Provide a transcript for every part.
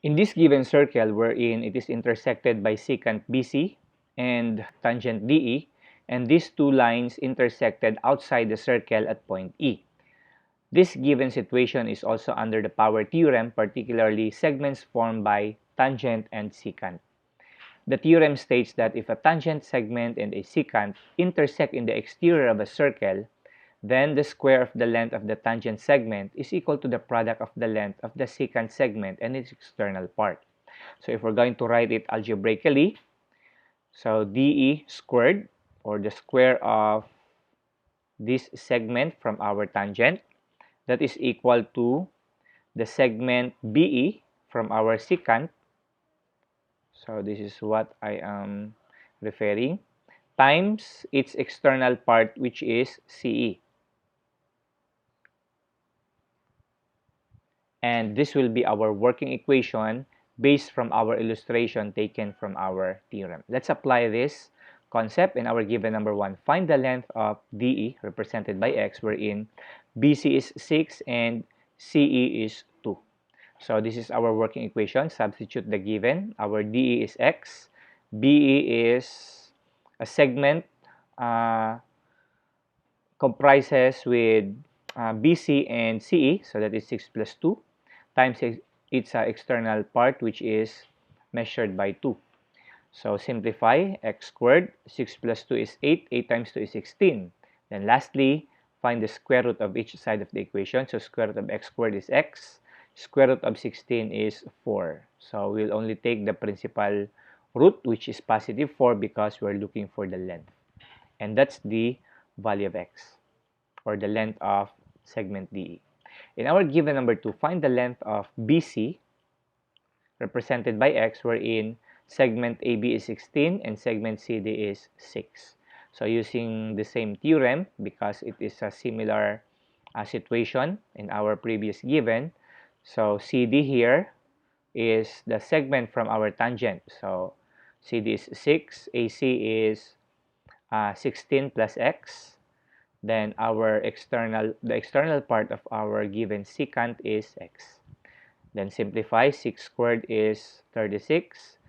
In this given circle wherein it is intersected by secant BC and tangent DE, and these two lines intersected outside the circle at point E. This given situation is also under the power theorem, particularly segments formed by tangent and secant. The theorem states that if a tangent segment and a secant intersect in the exterior of a circle, then the square of the length of the tangent segment is equal to the product of the length of the secant segment and its external part. So if we're going to write it algebraically, so DE squared, or the square of this segment from our tangent, that is equal to the segment BE from our secant. So this is what I am referring, times its external part, which is CE. And this will be our working equation based from our illustration taken from our theorem. Let's apply this concept in our given number 1. Find the length of DE represented by x, wherein BC is 6 and CE is 2. So this is our working equation. Substitute the given. Our DE is x. BE is a segment comprises with BC and CE, so that is 6 plus 2, times its external part, which is measured by 2. So simplify, x squared, 6 plus 2 is 8, 8 times 2 is 16. Then lastly, find the square root of each side of the equation. So square root of x squared is x, square root of 16 is 4. So we'll only take the principal root, which is positive 4, because we're looking for the length. And that's the value of x, or the length of segment DE. In our given number 2, find the length of BC represented by x, wherein segment AB is 16 and segment CD is 6. So using the same theorem, because it is a similar situation in our previous given, so CD here is the segment from our tangent. So CD is 6, AC is 16 plus x. Then the external part of our given secant is x. Then simplify, 6 squared is 36.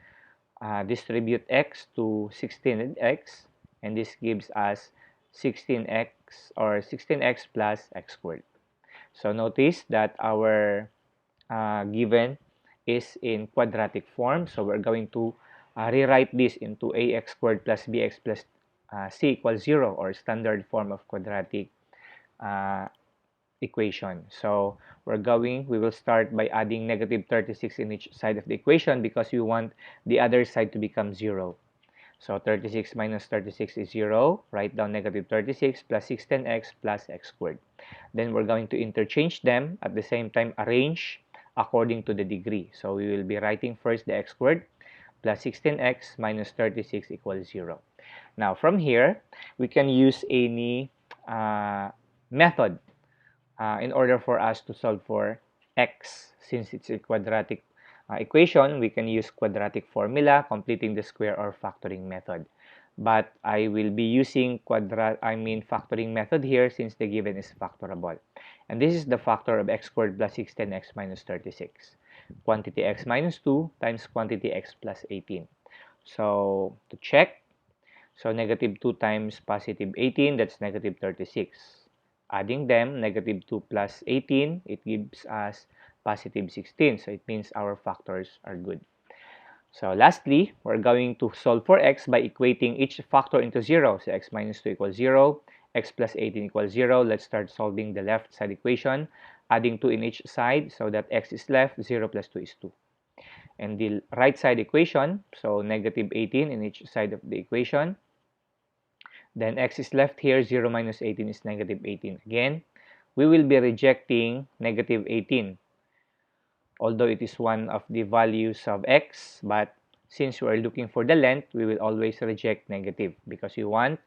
Distribute x to 16 and x, and this gives us 16x, or 16x plus x squared. So notice that our given is in quadratic form, so we're going to rewrite this into ax squared plus bx plus c equals 0, or standard form of quadratic equation. So we will start by adding negative 36 in each side of the equation, because we want the other side to become 0. So 36 minus 36 is 0. Write down negative 36 plus 16x plus x squared. Then we're going to interchange them, at the same time arrange according to the degree. So we will be writing first the x squared plus 16x minus 36 equals 0. Now from here, we can use any method in order for us to solve for x. Since it's a quadratic equation, we can use quadratic formula, completing the square, or factoring method. But I will be using factoring method here, since the given is factorable. And this is the factor of x squared plus 16x minus 36. Quantity x minus 2 times quantity x plus 18. So to check, so negative 2 times positive 18, that's negative 36. Adding them, negative 2 plus 18, it gives us positive 16. So it means our factors are good. So lastly, we're going to solve for x by equating each factor into 0. So x minus 2 equals 0, x plus 18 equals 0. Let's start solving the left side equation, adding 2 in each side, so that x is left, 0 plus 2 is 2. And the right side equation, so negative 18 in each side of the equation. Then x is left here, 0 minus 18 is negative 18 again. We will be rejecting negative 18, although it is one of the values of x, but since we are looking for the length, we will always reject negative, because we want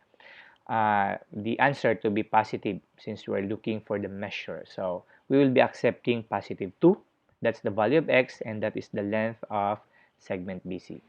the answer to be positive, since we are looking for the measure. So we will be accepting positive 2. That's the value of x, and that is the length of segment BC.